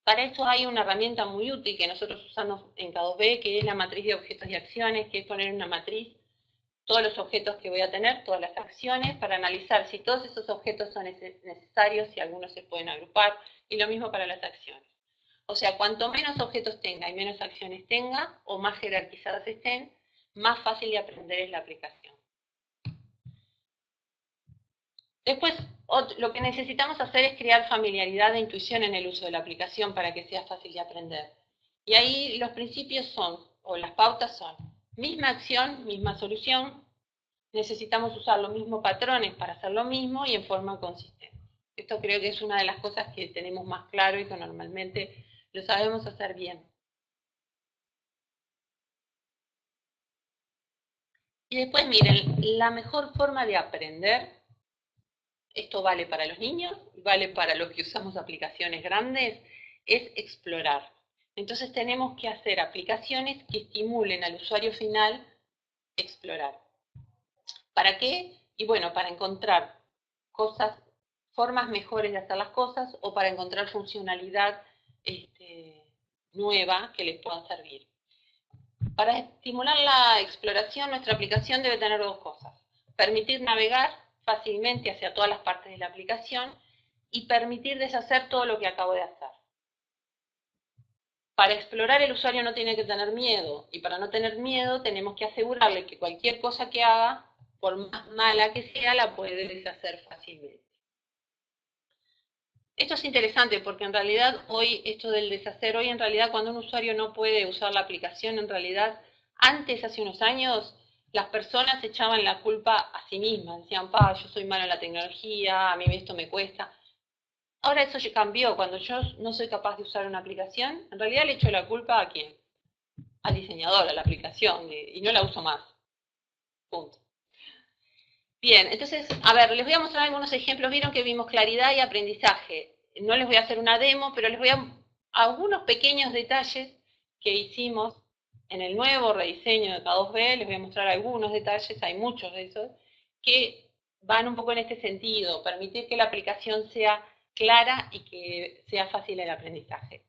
Para eso hay una herramienta muy útil que nosotros usamos en K2B, que es la matriz de objetos y acciones, que es poner una matriz todos los objetos que voy a tener, todas las acciones, para analizar si todos esos objetos son necesarios, si algunos se pueden agrupar, y lo mismo para las acciones. O sea, cuanto menos objetos tenga y menos acciones tenga, o más jerarquizadas estén, más fácil de aprender es la aplicación. Después, lo que necesitamos hacer es crear familiaridad e intuición en el uso de la aplicación para que sea fácil de aprender. Y ahí los principios son, o las pautas son, misma acción, misma solución. Necesitamos usar los mismos patrones para hacer lo mismo y en forma consistente. Esto creo que es una de las cosas que tenemos más claro y que normalmente lo sabemos hacer bien. Y después miren, la mejor forma de aprender, esto vale para los niños y vale para los que usamos aplicaciones grandes, es explorar. Entonces tenemos que hacer aplicaciones que estimulen al usuario final explorar. ¿Para qué? Y bueno, para encontrar formas mejores de hacer las cosas o para encontrar funcionalidad nueva que les pueda servir. Para estimular la exploración, nuestra aplicación debe tener dos cosas. Permitir navegar fácilmente hacia todas las partes de la aplicación y permitir deshacer todo lo que acabo de hacer. Para explorar el usuario no tiene que tener miedo, y para no tener miedo tenemos que asegurarle que cualquier cosa que haga, por más mala que sea, la puede deshacer fácilmente. Esto es interesante porque en realidad esto del deshacer, hoy en realidad cuando un usuario no puede usar la aplicación, en realidad antes, hace unos años, las personas echaban la culpa a sí mismas, decían, yo soy malo en la tecnología, a mí esto me cuesta. Ahora eso ya cambió, cuando yo no soy capaz de usar una aplicación, en realidad le echo la culpa a quién, al diseñador, a la aplicación, y no la uso más. Punto. Bien, entonces, a ver, les voy a mostrar algunos ejemplos. Vieron que vimos claridad y aprendizaje. No les voy a hacer una demo, pero les voy a algunos pequeños detalles que hicimos en el nuevo rediseño de K2B. Les voy a mostrar algunos detalles, hay muchos de esos, que van un poco en este sentido, permitir que la aplicación sea clara y que sea fácil el aprendizaje.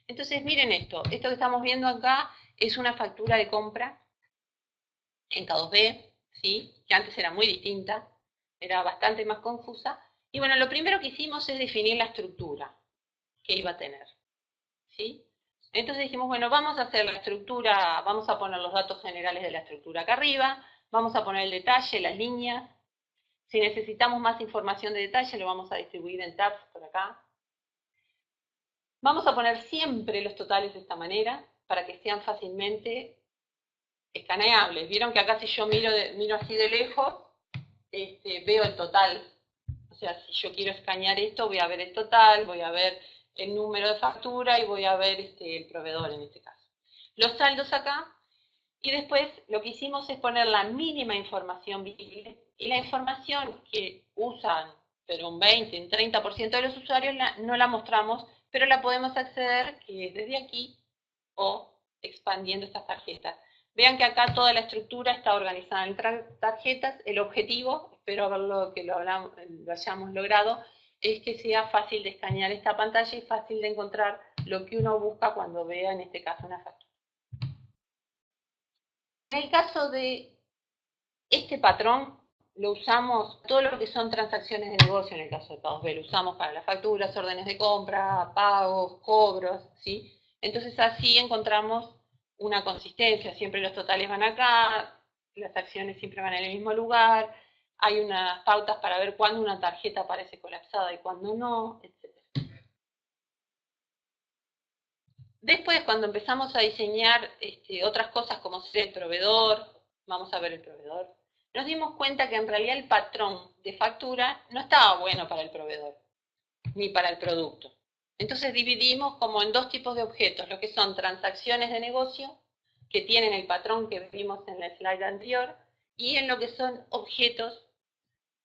Entonces, miren esto que estamos viendo acá es una factura de compra en K2B, ¿sí? Que antes era muy distinta, era bastante más confusa. Y bueno, lo primero que hicimos es definir la estructura que iba a tener, ¿sí? Entonces dijimos, bueno, vamos a hacer la estructura, vamos a poner los datos generales de la estructura acá arriba, vamos a poner el detalle, las líneas. Si necesitamos más información de detalle, lo vamos a distribuir en tabs por acá. Vamos a poner siempre los totales de esta manera, para que sean fácilmente escaneables. Vieron que acá si yo miro así de lejos, veo el total. O sea, si yo quiero escanear esto, voy a ver el total, voy a ver el número de factura y voy a ver el proveedor en este caso. Los saldos acá, y después lo que hicimos es poner la mínima información visible, y la información que usan, pero un 20, un 30% de los usuarios no la mostramos, pero la podemos acceder desde aquí o expandiendo estas tarjetas. Vean que acá toda la estructura está organizada en tarjetas. El objetivo, espero que lo hayamos logrado, es que sea fácil de escanear esta pantalla y fácil de encontrar lo que uno busca cuando vea, en este caso, una factura. En el caso de este patrón, lo usamos, todo lo que son transacciones de negocio, en el caso de Pagos B, lo usamos para las facturas, órdenes de compra, pagos, cobros, ¿sí? Entonces así encontramos una consistencia, siempre los totales van acá, las acciones siempre van en el mismo lugar, hay unas pautas para ver cuándo una tarjeta aparece colapsada y cuándo no, etc. Después, cuando empezamos a diseñar otras cosas como ser el proveedor, vamos a ver el proveedor, nos dimos cuenta que en realidad el patrón de factura no estaba bueno para el proveedor, ni para el producto. Entonces dividimos como en dos tipos de objetos, lo que son transacciones de negocio, que tienen el patrón que vimos en la slide anterior, y en lo que son objetos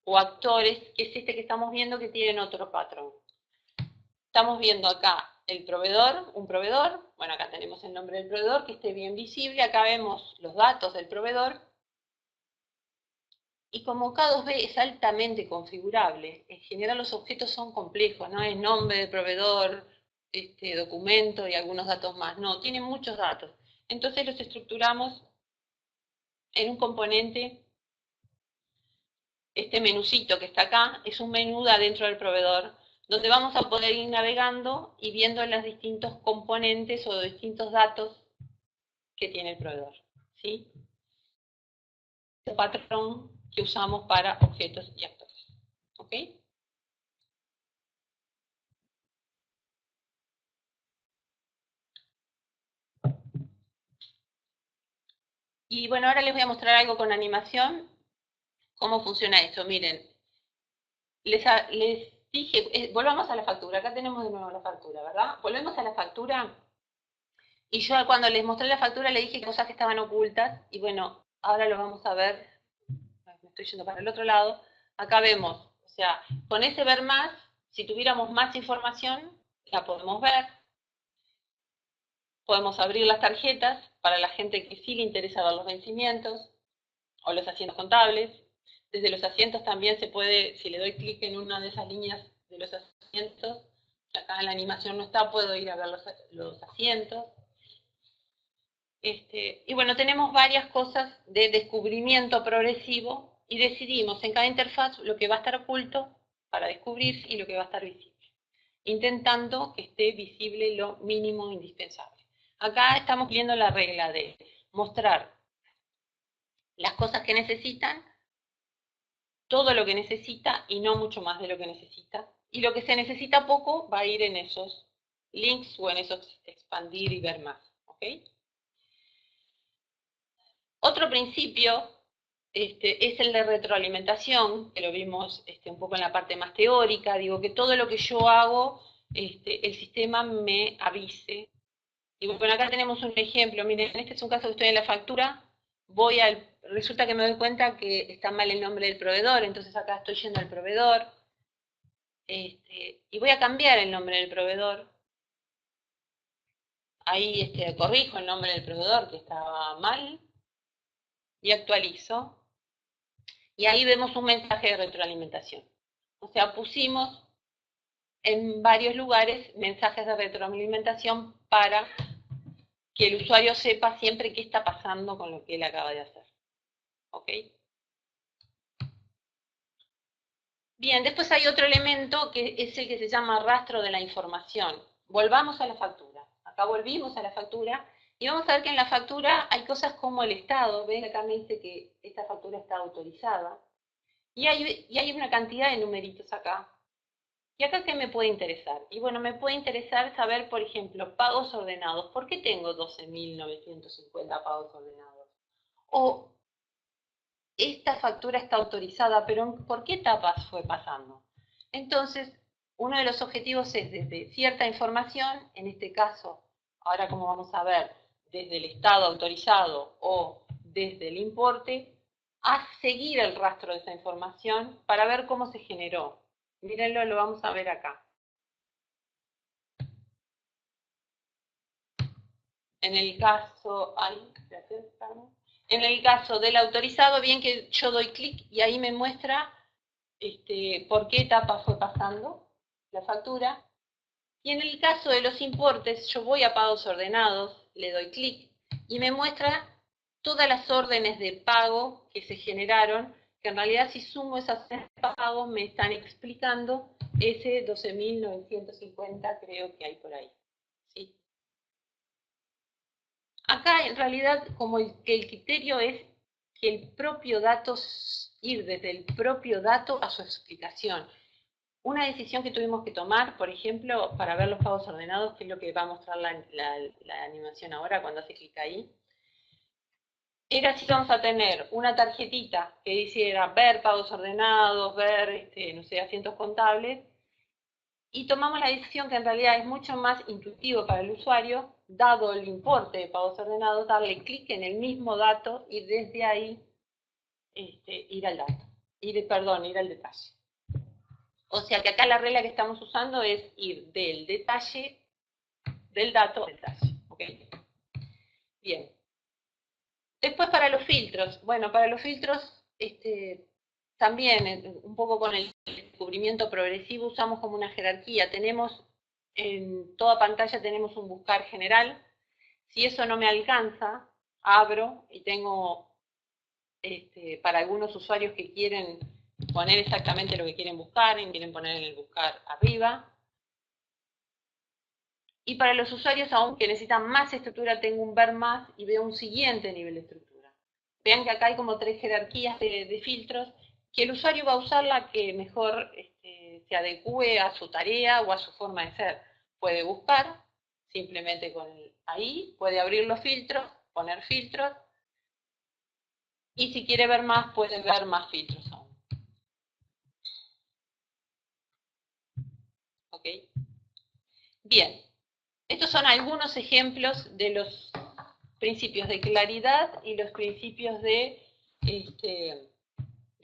o actores, que es este que estamos viendo, que tienen otro patrón. Estamos viendo acá el proveedor, un proveedor, bueno, acá tenemos el nombre del proveedor, que esté bien visible, acá vemos los datos del proveedor, y como K2B es altamente configurable, en general los objetos son complejos, no es nombre del proveedor, documento y algunos datos más, no, tiene muchos datos. Entonces los estructuramos en un componente, este menucito que está acá, es un menú de adentro del proveedor, donde vamos a poder ir navegando y viendo los distintos componentes o distintos datos que tiene el proveedor, ¿sí? El patrón que usamos para objetos y actores, ¿ok? Y bueno, ahora les voy a mostrar algo con animación, cómo funciona esto. Miren, les dije, volvamos a la factura, acá tenemos de nuevo la factura, ¿verdad? Volvemos a la factura, y yo cuando les mostré la factura le dije cosas que estaban ocultas, y bueno, ahora lo vamos a ver, me estoy yendo para el otro lado, acá vemos, o sea, con ese ver más, si tuviéramos más información, la podemos ver, podemos abrir las tarjetas para la gente que sí le interesa ver los vencimientos, o los asientos contables. Desde los asientos también se puede, si le doy clic en una de esas líneas de los asientos, acá en la animación no está, puedo ir a ver los asientos. Y bueno, tenemos varias cosas de descubrimiento progresivo y decidimos en cada interfaz lo que va a estar oculto para descubrir y lo que va a estar visible, intentando que esté visible lo mínimo indispensable. Acá estamos viendo la regla de mostrar las cosas que necesitan, todo lo que necesita y no mucho más de lo que necesita. Y lo que se necesita poco va a ir en esos links o en esos expandir y ver más. ¿Ok? Otro principio es el de retroalimentación, que lo vimos un poco en la parte más teórica. Digo que todo lo que yo hago, el sistema me avise. Y bueno, acá tenemos un ejemplo. Miren, este es un caso que estoy en la factura. Resulta que me doy cuenta que está mal el nombre del proveedor, entonces acá estoy yendo al proveedor. Y voy a cambiar el nombre del proveedor. Ahí corrijo el nombre del proveedor que estaba mal y actualizo. Y ahí vemos un mensaje de retroalimentación. O sea, pusimos en varios lugares mensajes de retroalimentación para que el usuario sepa siempre qué está pasando con lo que él acaba de hacer. ¿Ok? Bien, después hay otro elemento que es el que se llama rastro de la información. Volvamos a la factura. Acá volvimos a la factura y vamos a ver que en la factura hay cosas como el estado. Ven, acá me dice que esta factura está autorizada. Y hay una cantidad de numeritos acá. ¿Y acá qué me puede interesar? Y bueno, me puede interesar saber, por ejemplo, pagos ordenados. ¿Por qué tengo 12.950 pagos ordenados? O esta factura está autorizada, pero ¿por qué etapas fue pasando? Entonces, uno de los objetivos es desde cierta información, en este caso, ahora como vamos a ver, desde el estado autorizado o desde el importe, a seguir el rastro de esa información para ver cómo se generó. Mírenlo, lo vamos a ver acá. En el caso, en el caso del autorizado, bien que yo doy clic y ahí me muestra por qué etapa fue pasando la factura. Y en el caso de los importes, yo voy a pagos ordenados, le doy clic y me muestra todas las órdenes de pago que se generaron, que en realidad si sumo esas pagos me están explicando ese 12.950 creo que hay por ahí. ¿Sí? Acá en realidad como que el criterio es que el propio dato, ir desde el propio dato a su explicación. Una decisión que tuvimos que tomar, por ejemplo, para ver los pagos ordenados, que es lo que va a mostrar la animación ahora cuando hace clic ahí, era si vamos a tener una tarjetita que hiciera ver pagos ordenados, ver, no sé, asientos contables, y tomamos la decisión que en realidad es mucho más intuitivo para el usuario, dado el importe de pagos ordenados, darle clic en el mismo dato y desde ahí ir al dato, ir al detalle. O sea que acá la regla que estamos usando es ir del detalle, del dato al detalle. ¿Okay? Bien. Después para los filtros. Bueno, para los filtros, también un poco con el descubrimiento progresivo usamos como una jerarquía. Tenemos, en toda pantalla tenemos un buscar general. Si eso no me alcanza, abro y tengo, para algunos usuarios que quieren poner exactamente lo que quieren buscar, y quieren poner en el buscar arriba. Y para los usuarios aún que necesitan más estructura, tengo un ver más y veo un siguiente nivel de estructura. Vean que acá hay como 3 jerarquías de filtros, que el usuario va a usar la que mejor se adecue a su tarea o a su forma de ser. Puede buscar, simplemente con ahí, puede abrir los filtros, poner filtros, y si quiere ver más, puede ver más filtros aún. ¿Ok? Bien, estos son algunos ejemplos de los principios de claridad y los principios de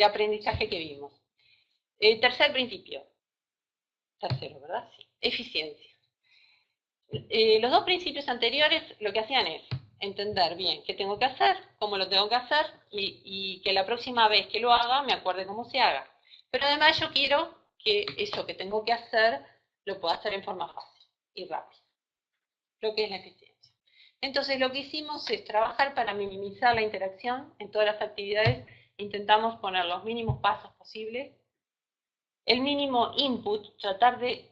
aprendizaje que vimos. Tercer principio. Tercero, ¿verdad? Sí. Eficiencia. Los dos principios anteriores lo que hacían es entender bien qué tengo que hacer, cómo lo tengo que hacer y que la próxima vez que lo haga me acuerde cómo se haga. Pero además yo quiero que eso que tengo que hacer lo pueda hacer en forma fácil y rápida. Lo que es la eficiencia. Entonces lo que hicimos es trabajar para minimizar la interacción en todas las actividades. Intentamos poner los mínimos pasos posibles, el mínimo input, tratar de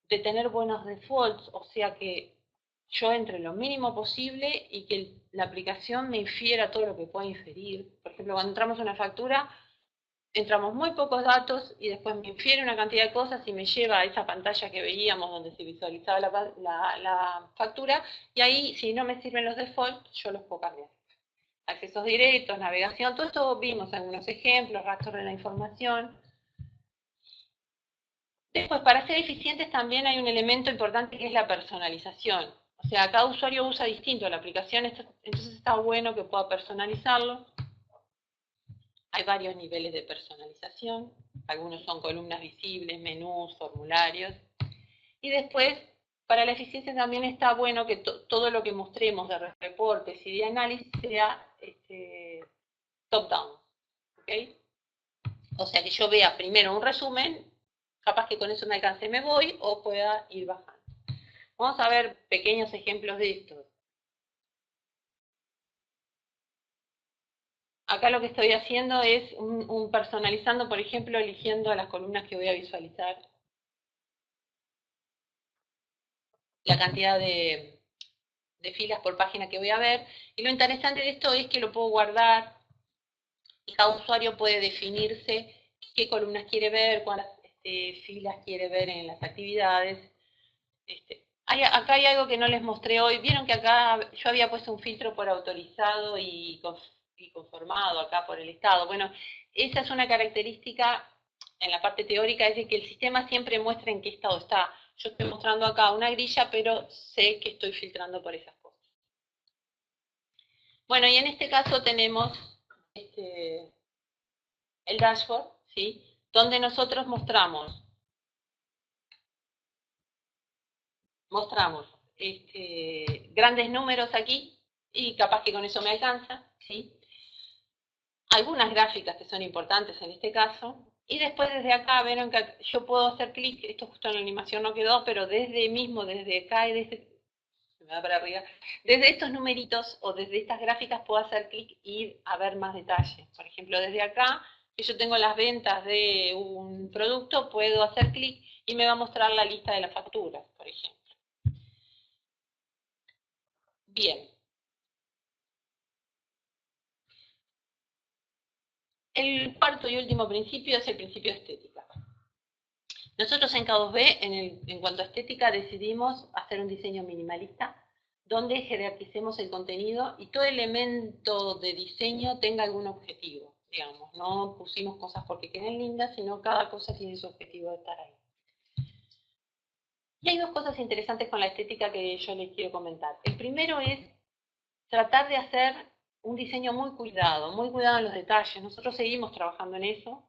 tener buenos defaults, o sea que yo entre lo mínimo posible y que la aplicación me infiera todo lo que pueda inferir. Por ejemplo, cuando entramos a una factura, entramos muy pocos datos y después me infiere una cantidad de cosas y me lleva a esa pantalla que veíamos donde se visualizaba la factura, y ahí si no me sirven los defaults, yo los puedo cambiar. Accesos directos, navegación, todo esto vimos algunos ejemplos, rastro de la información. Después, para ser eficientes también hay un elemento importante que es la personalización. O sea, cada usuario usa distinto la aplicación, entonces está bueno que pueda personalizarlo. Hay varios niveles de personalización, algunos son columnas visibles, menús, formularios. Y después, para la eficiencia también está bueno que todo lo que mostremos de reportes y de análisis sea top-down. ¿Okay? O sea, que yo vea primero un resumen, capaz que con eso me alcance me voy, o pueda ir bajando. Vamos a ver pequeños ejemplos de esto. Acá lo que estoy haciendo es un personalizando, por ejemplo, eligiendo las columnas que voy a visualizar, la cantidad de filas por página que voy a ver, y lo interesante de esto es que lo puedo guardar, y cada usuario puede definirse qué columnas quiere ver, cuántas filas quiere ver en las actividades. Acá hay algo que no les mostré hoy. Vieron que acá yo había puesto un filtro por autorizado y conformado acá por el Estado. Bueno, esa es una característica en la parte teórica, es de que el sistema siempre muestra en qué estado está. Yo estoy mostrando acá una grilla, pero sé que estoy filtrando por esas cosas. Bueno, y en este caso tenemos el dashboard, ¿sí? Donde nosotros mostramos grandes números aquí, y capaz que con eso me alcanza, ¿sí? Algunas gráficas que son importantes en este caso, y después desde acá vieron que yo puedo hacer clic, esto justo en la animación no quedó, pero desde acá y se me va para arriba, desde estos numeritos o desde estas gráficas puedo hacer clic e ir a ver más detalles. Por ejemplo, desde acá, que yo tengo las ventas de un producto, puedo hacer clic y me va a mostrar la lista de las facturas, por ejemplo. Bien. El cuarto y último principio es el principio de estética. Nosotros en K2B, en cuanto a estética, decidimos hacer un diseño minimalista donde jerarquicemos el contenido y todo elemento de diseño tenga algún objetivo, digamos. No pusimos cosas porque queden lindas, sino cada cosa tiene su objetivo de estar ahí. Y hay dos cosas interesantes con la estética que yo les quiero comentar. El primero es tratar de hacer un diseño muy cuidado en los detalles. Nosotros seguimos trabajando en eso.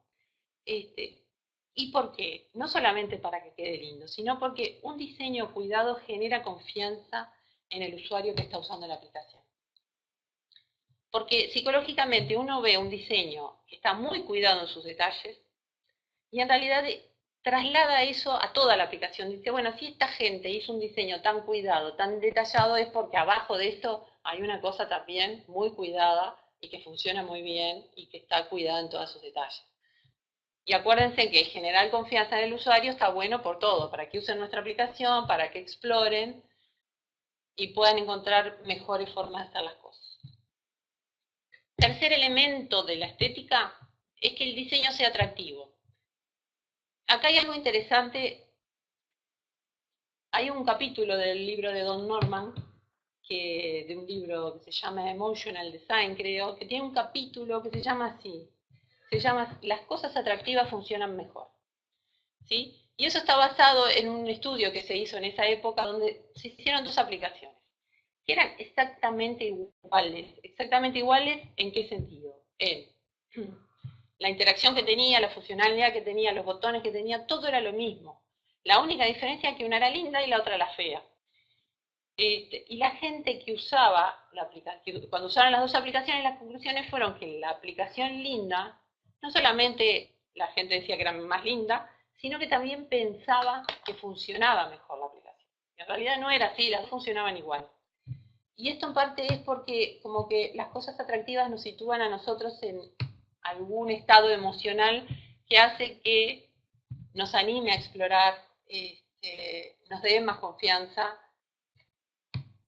¿Y por qué? No solamente para que quede lindo, sino porque un diseño cuidado genera confianza en el usuario que está usando la aplicación. Porque psicológicamente uno ve un diseño que está muy cuidado en sus detalles y en realidad traslada eso a toda la aplicación. Dice, bueno, si esta gente hizo un diseño tan cuidado, tan detallado, es porque abajo de esto hay una cosa también muy cuidada y que funciona muy bien y que está cuidada en todos sus detalles. Y acuérdense que generar confianza en el usuario está bueno por todo, para que usen nuestra aplicación, para que exploren y puedan encontrar mejores formas de hacer las cosas. Tercer elemento de la estética es que el diseño sea atractivo. Acá hay algo interesante. Hay un capítulo del libro de Don Norman, de un libro que se llama Emotional Design, creo, que tiene un capítulo que se llama así. Se llama Las cosas atractivas funcionan mejor. ¿Sí? Y eso está basado en un estudio que se hizo en esa época donde se hicieron dos aplicaciones, que eran exactamente iguales. ¿Exactamente iguales en qué sentido? En la interacción que tenía, la funcionalidad que tenía, los botones que tenía, todo era lo mismo. La única diferencia es que una era linda y la otra era fea. Y la gente que usaba la aplicación, cuando usaron las dos aplicaciones, las conclusiones fueron que la aplicación linda, no solamente la gente decía que era más linda, sino que también pensaba que funcionaba mejor la aplicación. En realidad no era así, las dos funcionaban igual. Y esto en parte es porque como que las cosas atractivas nos sitúan a nosotros en algún estado emocional que hace que nos anime a explorar, nos dé más confianza.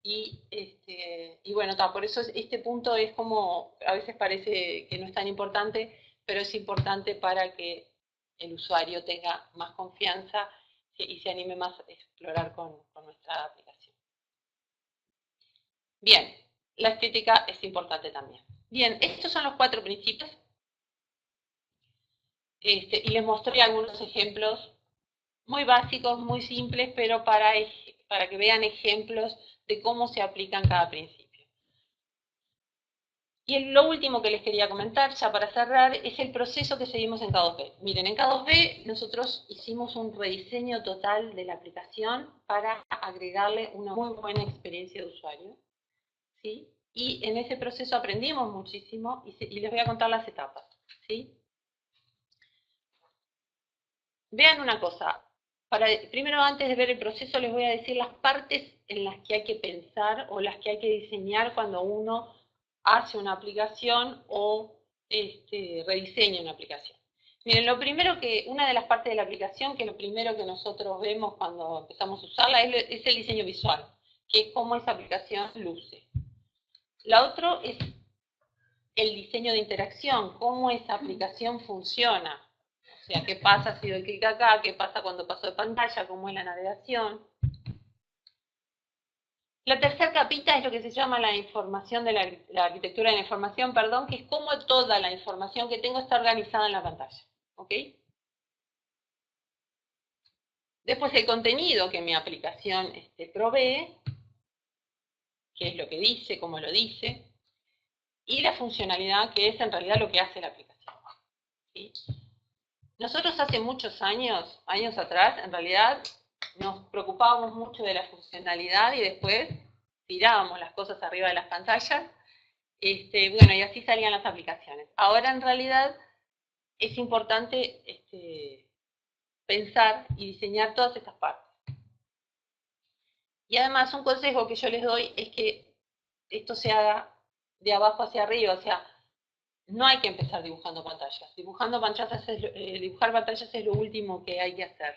Y bueno, por eso este punto es como, a veces parece que no es tan importante, pero es importante para que el usuario tenga más confianza y se anime más a explorar con nuestra aplicación. Bien, la estética es importante también. Bien, estos son los 4 principios. Y les mostré algunos ejemplos muy básicos, muy simples, pero para que vean ejemplos de cómo se aplican cada principio. Y lo último que les quería comentar, ya para cerrar, es el proceso que seguimos en K2B. Miren, en K2B nosotros hicimos un rediseño total de la aplicación para agregarle una muy buena experiencia de usuario, ¿sí? Y en ese proceso aprendimos muchísimo y les voy a contar las etapas, ¿sí? Vean una cosa, primero antes de ver el proceso les voy a decir las partes en las que hay que pensar o las que hay que diseñar cuando uno hace una aplicación o rediseña una aplicación. Miren, una de las partes de la aplicación, que lo primero que nosotros vemos cuando empezamos a usarla, es el diseño visual, que es cómo esa aplicación luce. La otra es el diseño de interacción, cómo esa aplicación funciona. O sea, qué pasa si doy clic acá, qué pasa cuando paso de pantalla, cómo es la navegación. La tercera capita es lo que se llama la información de la arquitectura de la información, perdón, que es cómo toda la información que tengo está organizada en la pantalla. ¿Ok? Después el contenido que mi aplicación provee, que es lo que dice, cómo lo dice, y la funcionalidad, que es en realidad lo que hace la aplicación. ¿Sí? Nosotros hace muchos años atrás, en realidad, nos preocupábamos mucho de la funcionalidad y después tirábamos las cosas arriba de las pantallas. Bueno, y así salían las aplicaciones. Ahora en realidad es importante pensar y diseñar todas estas partes. Y además un consejo que yo les doy es que esto se haga de abajo hacia arriba, o sea, no hay que empezar dibujando pantallas. Dibujar pantallas es lo último que hay que hacer.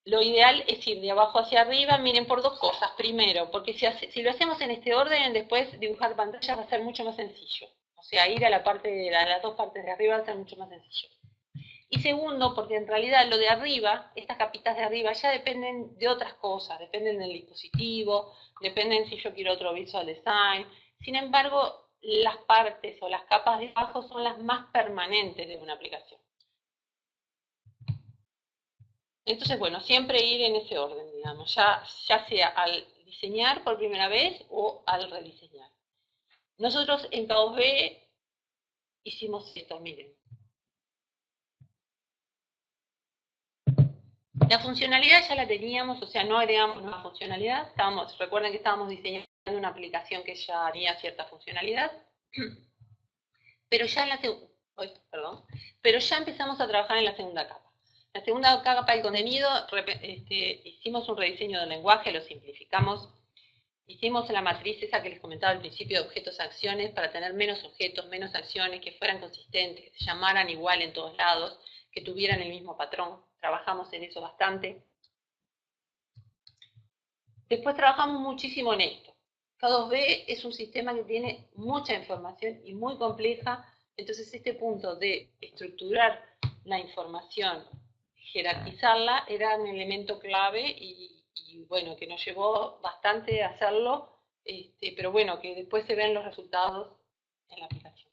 Lo ideal es ir de abajo hacia arriba, miren, por dos cosas. Primero, porque si lo hacemos en este orden, después dibujar pantallas va a ser mucho más sencillo. O sea, ir a las dos partes de arriba va a ser mucho más sencillo. Y segundo, porque en realidad lo de arriba, estas capitas de arriba, ya dependen de otras cosas, dependen del dispositivo, dependen si yo quiero otro visual design. Sin embargo, las partes o las capas de abajo son las más permanentes de una aplicación. Entonces, bueno, siempre ir en ese orden, digamos, ya sea al diseñar por primera vez o al rediseñar. Nosotros en K2B hicimos esto, miren. La funcionalidad ya la teníamos, o sea, no agregamos nueva funcionalidad. Recuerden que estábamos diseñando una aplicación que ya tenía cierta funcionalidad. Pero ya empezamos a trabajar en la segunda capa. La segunda capa del contenido, hicimos un rediseño del lenguaje, lo simplificamos. Hicimos la matriz esa que les comentaba al principio de objetos-acciones para tener menos objetos, menos acciones, que fueran consistentes, que se llamaran igual en todos lados, que tuvieran el mismo patrón. Trabajamos en eso bastante. Después trabajamos muchísimo en esto. K2B es un sistema que tiene mucha información y muy compleja, entonces este punto de estructurar la información, jerarquizarla, era un elemento clave y bueno, que nos llevó bastante a hacerlo, pero bueno, que después se ven los resultados en la aplicación.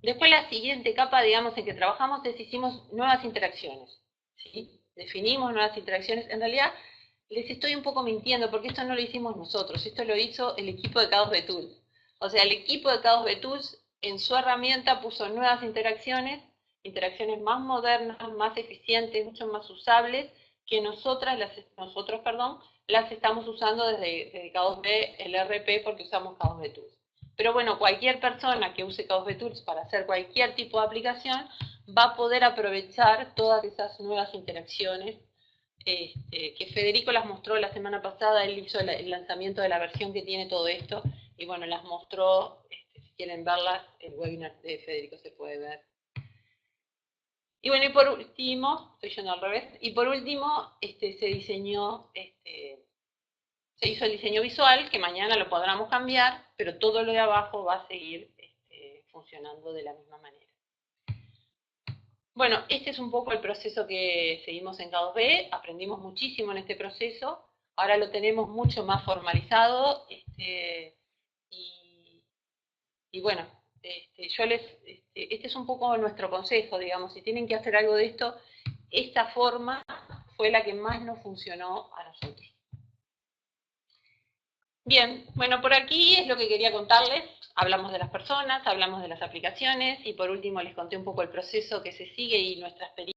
Después la siguiente capa, digamos, en que trabajamos es hicimos nuevas interacciones, ¿sí? Definimos nuevas interacciones. En realidad, les estoy un poco mintiendo porque esto no lo hicimos nosotros, esto lo hizo el equipo de K2B Tools. O sea, el equipo de K2B Tools en su herramienta puso nuevas interacciones más modernas, más eficientes, mucho más usables, que nosotros las estamos usando desde K2B, el RP, porque usamos K2B Tools. Pero bueno, cualquier persona que use K2B Tools para hacer cualquier tipo de aplicación va a poder aprovechar todas esas nuevas interacciones que Federico las mostró la semana pasada. Él hizo el lanzamiento de la versión que tiene todo esto y bueno, las mostró. Si quieren verlas, el webinar de Federico se puede ver. Y bueno, y por último, estoy yendo al revés, y por último se hizo el diseño visual, que mañana lo podremos cambiar, pero todo lo de abajo va a seguir funcionando de la misma manera. Bueno, este es un poco el proceso que seguimos en K2B, aprendimos muchísimo en este proceso, ahora lo tenemos mucho más formalizado, y bueno, este es un poco nuestro consejo, digamos, si tienen que hacer algo de esto, esta forma fue la que más nos funcionó a nosotros. Bien, bueno, por aquí es lo que quería contarles. Hablamos de las personas, hablamos de las aplicaciones y por último les conté un poco el proceso que se sigue y nuestra experiencia.